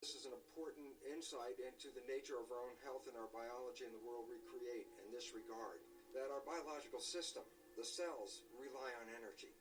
This is an important insight into the nature of our own health and our biology and the world we create in this regard. That our biological system, the cells, rely on energy.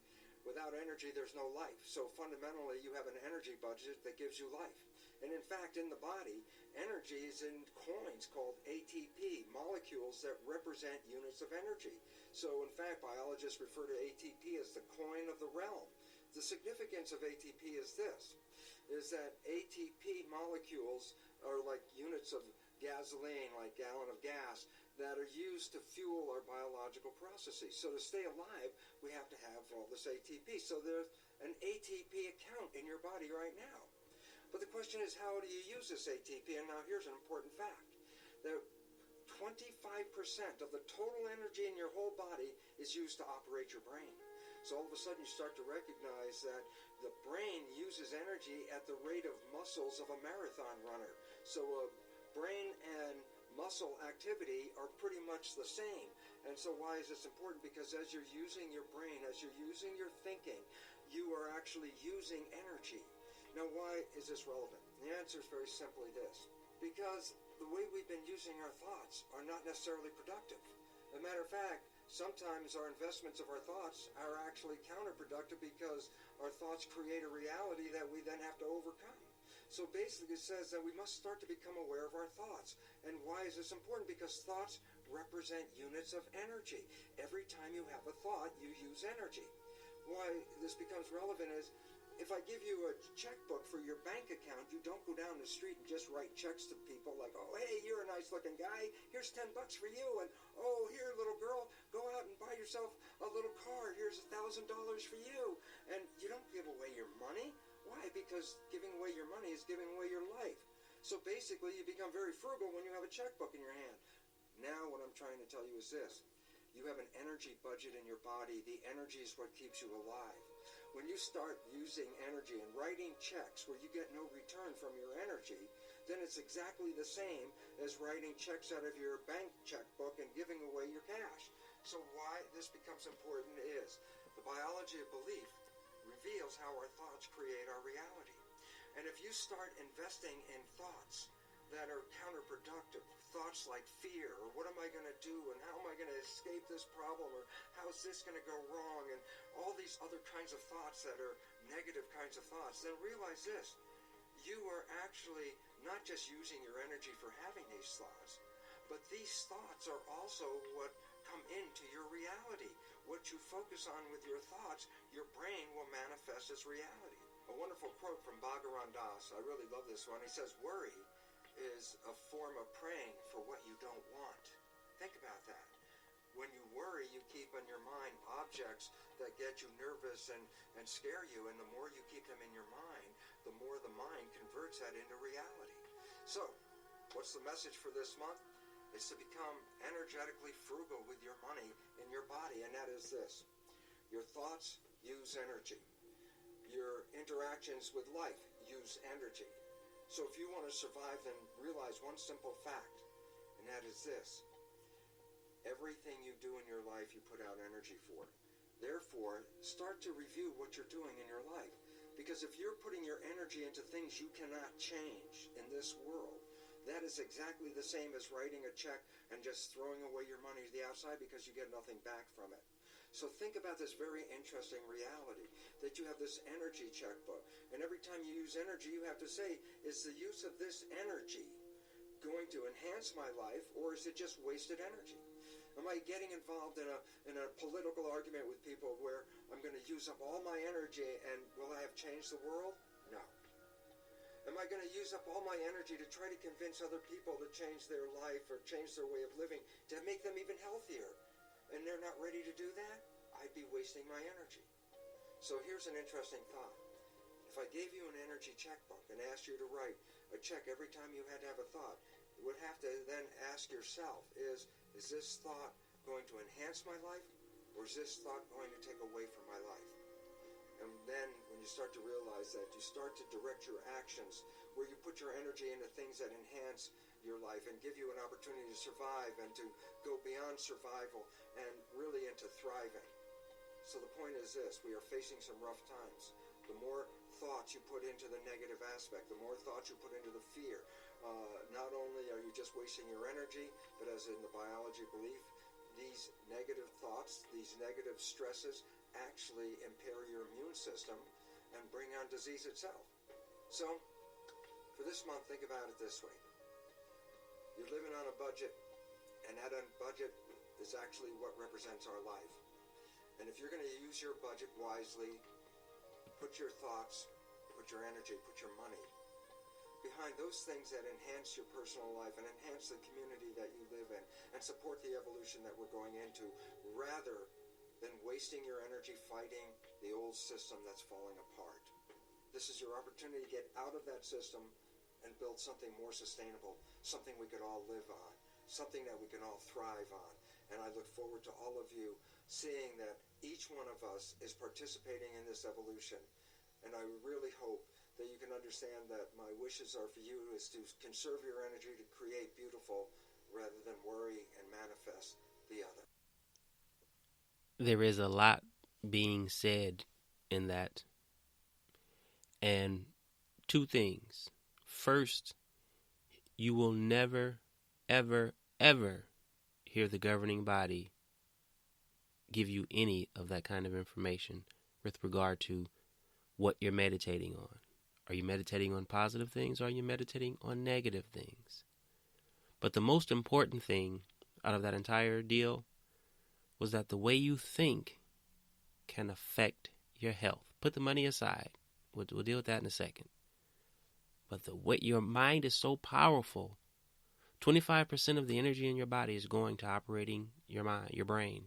Without energy, there's no life. So fundamentally, you have an energy budget that gives you life. And in fact, in the body, energy is in coins called ATP, molecules that represent units of energy. So in fact, biologists refer to ATP as the coin of the realm. The significance of ATP is this, is that ATP molecules are like units of gasoline, like gallon of gas, that are used to fuel our biological processes. So to stay alive, we have to have all this ATP. So there's an ATP account in your body right now. But the question is, how do you use this ATP? And now here's an important fact. That 25% of the total energy in your whole body is used to operate your brain. So all of a sudden you start to recognize that the brain uses energy at the rate of muscles of a marathon runner. So brain and muscle activity are pretty much the same. And so why is this important? Because as you're using your brain, as you're using your thinking, you are actually using energy. Now why is this relevant? The answer is very simply this. Because the way we've been using our thoughts are not necessarily productive. As a matter of fact, sometimes our investments of our thoughts are actually counterproductive because our thoughts create a reality that we then have to overcome. So basically it says that we must start to become aware of our thoughts. And why is this important? Because thoughts represent units of energy. Every time you have a thought, you use energy. Why this becomes relevant is, if I give you a checkbook for your bank account, you don't go down the street and just write checks to people like, oh, hey, you're a nice looking guy, here's $10 for you, and oh, here, little girl, go out and buy yourself a little car, here's $1,000 for you. And you don't give away your money. Why? Because giving away your money is giving away your life. So basically, you become very frugal when you have a checkbook in your hand. Now what I'm trying to tell you is this. You have an energy budget in your body. The energy is what keeps you alive. When you start using energy and writing checks where you get no return from your energy, then it's exactly the same as writing checks out of your bank checkbook and giving away your cash. So why this becomes important is the biology of belief reveals how our thoughts create our reality. And if you start investing in thoughts that are counterproductive, thoughts like fear, or what am I going to do, and how am I going to escape this problem, or how's this going to go wrong, and all these other kinds of thoughts that are negative kinds of thoughts, then realize this. You are actually not just using your energy for having these thoughts, but these thoughts are also what come into your reality. What you focus on with your thoughts, your brain will manifest as reality. A wonderful quote from Bhagavan Das, I really love this one. He says, worry is a form of praying for what you don't want. Think about that. When you worry, you keep in your mind objects that get you nervous and scare you, and the more you keep them in your mind, the more the mind converts that into reality. So, what's the message for this month? It's to become energetically frugal with your money in your body, and that is this. Your thoughts use energy. Your interactions with life use energy. So if you want to survive, then realize one simple fact, and that is this. Everything you do in your life, you put out energy for. Therefore, start to review what you're doing in your life. Because if you're putting your energy into things you cannot change in this world, that is exactly the same as writing a check and just throwing away your money to the outside because you get nothing back from it. So think about this very interesting reality, that you have this energy checkbook. And every time you use energy, you have to say, is the use of this energy going to enhance my life, or is it just wasted energy? Am I getting involved in a political argument with people where I'm going to use up all my energy and will I have changed the world? No. Am I going to use up all my energy to try to convince other people to change their life or change their way of living to make them even healthier? And they're not ready to do that? I'd be wasting my energy. So here's an interesting thought. If I gave you an energy checkbook and asked you to write a check every time you had to have a thought, you would have to then ask yourself, is this thought going to enhance my life, or is this thought going to take away from my life? And then when you start to realize that, you start to direct your actions where you put your energy into things that enhance your life and give you an opportunity to survive and to go beyond survival and really into thriving. So the point is this, we are facing some rough times. The more thoughts you put into the negative aspect, the more thoughts you put into the fear, not only are you just wasting your energy, but as in the biology belief, these negative thoughts, these negative stresses actually impair your immune system and bring on disease itself. So, for this month, think about it this way. You're living on a budget, and that budget is actually what represents our life. And if you're going to use your budget wisely, put your thoughts, put your energy, put your money behind those things that enhance your personal life and enhance the community that you live in and support the evolution that we're going into, rather than wasting your energy fighting the old system that's falling apart. This is your opportunity to get out of that system and build something more sustainable, something we could all live on, something that we can all thrive on. And I look forward to all of you seeing that each one of us is participating in this evolution. And I really hope that you can understand that my wishes are for you is to conserve your energy to create beautiful rather than worry and manifest the other. There is a lot being said in that. And two things. First, you will never, ever, ever hear the governing body give you any of that kind of information with regard to what you're meditating on. Are you meditating on positive things or are you meditating on negative things? But the most important thing out of that entire deal was that the way you think can affect your health. Put the money aside. We'll deal with that in a second. But the way your mind is so powerful, 25% of the energy in your body is going to operating your mind, your brain.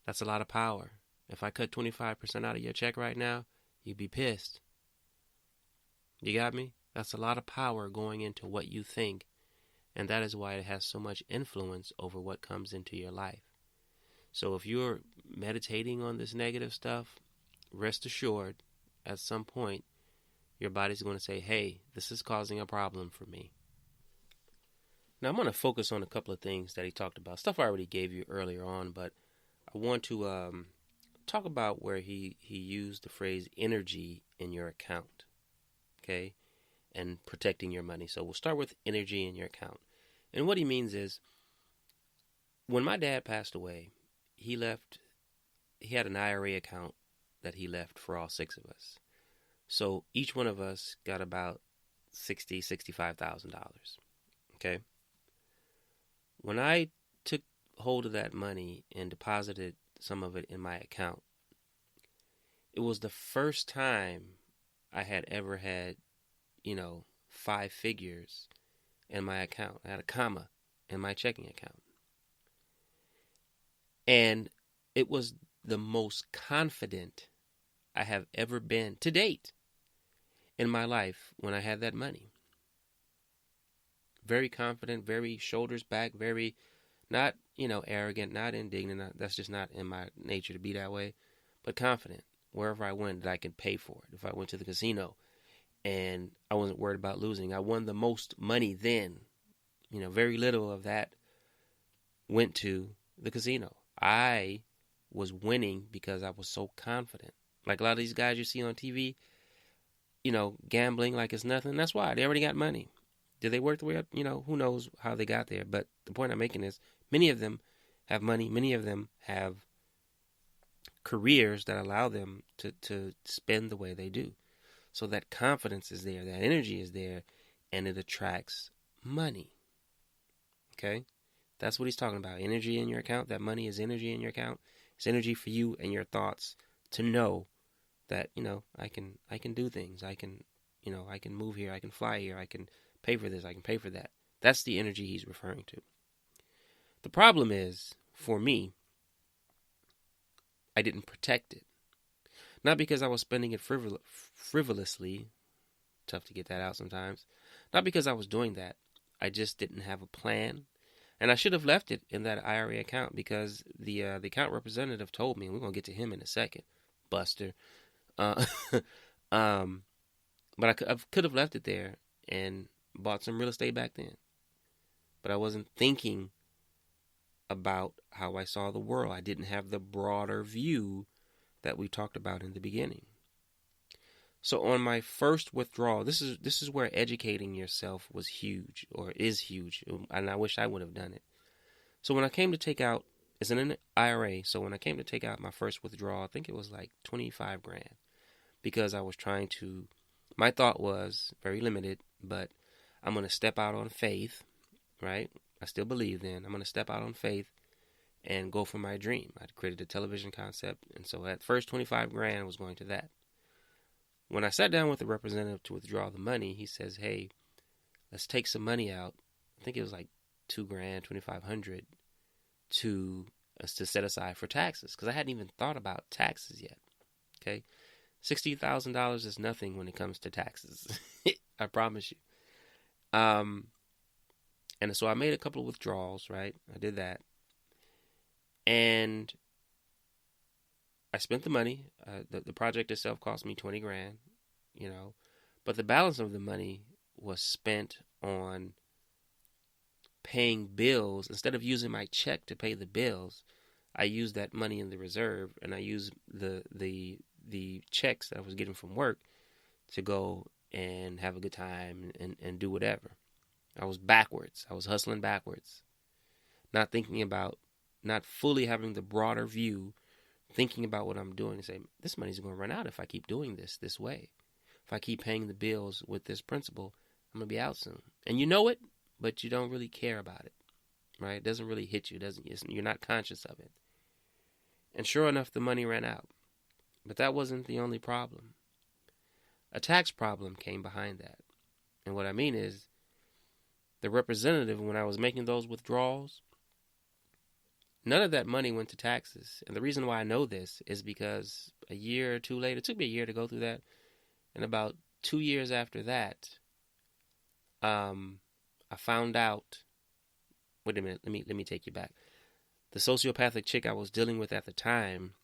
That's a lot of power. If I cut 25% out of your check right now, you'd be pissed. You got me? That's a lot of power going into what you think. And that is why it has so much influence over what comes into your life. So if you're meditating on this negative stuff, rest assured, at some point, your body's going to say, hey, this is causing a problem for me. Now, I'm going to focus on a couple of things that he talked about. Stuff I already gave you earlier on, but I want to talk about where he used the phrase energy in your account, okay, and protecting your money. So we'll start with energy in your account. And what he means is, when my dad passed away, he had an IRA account that he left for all six of us. So each one of us got about $65,000, okay? When I took hold of that money and deposited some of it in my account, it was the first time I had ever had, 5 figures in my account. I had a comma in my checking account. And it was the most confident I have ever been to date in my life when I had that money. Very confident, very shoulders back, very not, arrogant, not indignant. That's just not in my nature to be that way, but confident. Wherever I went, that I could pay for it. If I went to the casino and I wasn't worried about losing, I won the most money then. Very little of that went to the casino. I was winning because I was so confident. Like a lot of these guys you see on TV, gambling like it's nothing. That's why. They already got money. Did they work the way up? Who knows how they got there. But the point I'm making is many of them have money. Many of them have careers that allow them to spend the way they do. So that confidence is there. That energy is there. And it attracts money. Okay? That's what he's talking about. Energy in your account. That money is energy in your account. It's energy for you and your thoughts to know that, I can do things. I can move here. I can fly here. I can pay for this. I can pay for that. That's the energy he's referring to. The problem is, for me, I didn't protect it. Not because I was spending it frivolously. Tough to get that out sometimes. Not because I was doing that. I just didn't have a plan. And I should have left it in that IRA account because the account representative told me, and we're going to get to him in a second, Buster. But I could have left it there and bought some real estate back then. But I wasn't thinking about how I saw the world. I didn't have the broader view that we talked about in the beginning. So on my first withdrawal, this is where educating yourself was huge, or is huge, and I wish I would have done it. So when I came to take out, it's an IRA, so when I came to take out my first withdrawal, I think it was like 25 grand, because I was trying to, my thought was very limited, but I'm going to step out on faith, right? I still believe then. I'm going to step out on faith and go for my dream. I created a television concept, and so that first 25 grand was going to that. When I sat down with the representative to withdraw the money, he says, hey, let's take some money out. I think it was like 2 grand, 2,500 to set aside for taxes, because I hadn't even thought about taxes yet. Okay, $60,000 is nothing when it comes to taxes. I promise you. And so I made a couple of withdrawals, right? I did that. And I spent the money. The project itself cost me 20 grand, but the balance of the money was spent on paying bills. Instead of using my check to pay the bills, I used that money in the reserve, and I used the checks that I was getting from work to go and have a good time and do whatever. I was backwards. I was hustling backwards, not thinking about, not fully having the broader view, thinking about what I'm doing and saying, this money's going to run out if I keep doing this way. If I keep paying the bills with this principle, I'm going to be out soon. And you know it, but you don't really care about it, right? It doesn't really hit you. You're not conscious of it. And sure enough, the money ran out. But that wasn't the only problem. A tax problem came behind that. And what I mean is, the representative, when I was making those withdrawals, none of that money went to taxes. And the reason why I know this is because a year or two later, it took me a year to go through that, and about 2 years after that, I found out, wait a minute, let me take you back. The sociopathic chick I was dealing with at the time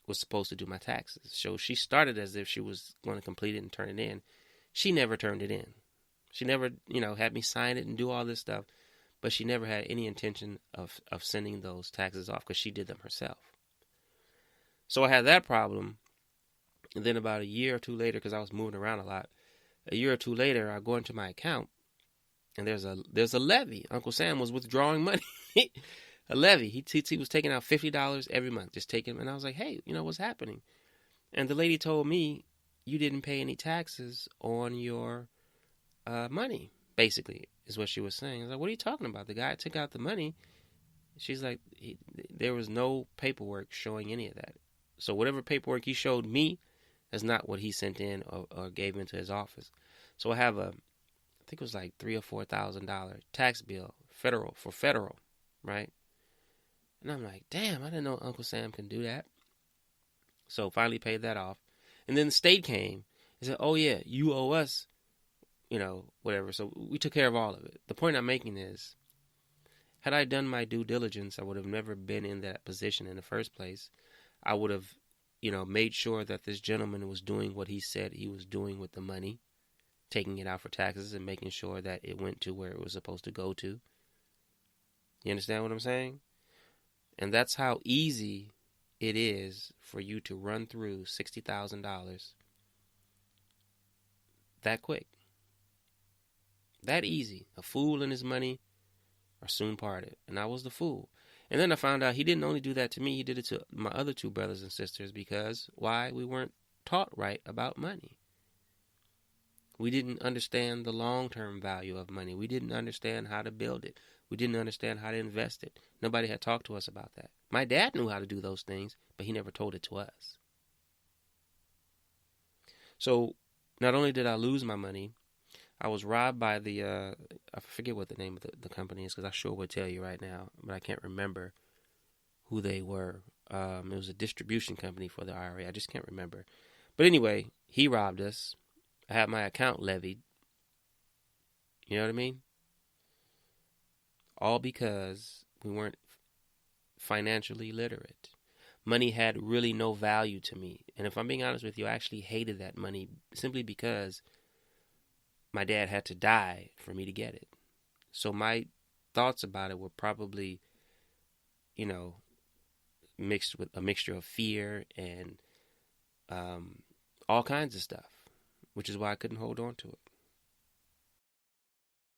was supposed to do my taxes. So she started as if she was going to complete it and turn it in. She never turned it in. She never, had me sign it and do all this stuff, but she never had any intention of sending those taxes off because she did them herself. So I had that problem, and then about a year or two later, because I was moving around a lot, a year or two later, I go into my account, and there's a levy. Uncle Sam was withdrawing money, a levy. He was taking out $50 every month, just taking, and I was like, hey, what's happening? And the lady told me, you didn't pay any taxes on your money, basically, is what she was saying. I was like, what are you talking about? The guy took out the money. She's like, there was no paperwork showing any of that. So whatever paperwork he showed me is not what he sent in or gave into his office. So I have I think it was like $3,000 or $4,000 tax bill, federal, right? And I'm like, damn, I didn't know Uncle Sam can do that. So finally paid that off. And then the state came and said, oh yeah, you owe us, whatever. So we took care of all of it. The point I'm making is, had I done my due diligence, I would have never been in that position in the first place. I would have, made sure that this gentleman was doing what he said he was doing with the money, taking it out for taxes and making sure that it went to where it was supposed to go to. You understand what I'm saying? And that's how easy it is for you to run through $60,000 that quick. That easy. A fool and his money are soon parted. And I was the fool. And then I found out he didn't only do that to me, he did it to my other two brothers and sisters because, why? We weren't taught right about money. We didn't understand the long-term value of money. We didn't understand how to build it. We didn't understand how to invest it. Nobody had talked to us about that. My dad knew how to do those things, but he never told it to us. So not only did I lose my money, I was robbed by I forget what the name of the company is because I sure would tell you right now, but I can't remember who they were. It was a distribution company for the IRA. I just can't remember. But anyway, he robbed us. I had my account levied. You know what I mean? All because we weren't financially literate. Money had really no value to me. And if I'm being honest with you, I actually hated that money simply because my dad had to die for me to get it. So my thoughts about it were probably, mixed with a mixture of fear and all kinds of stuff. which is why I couldn't hold on to it.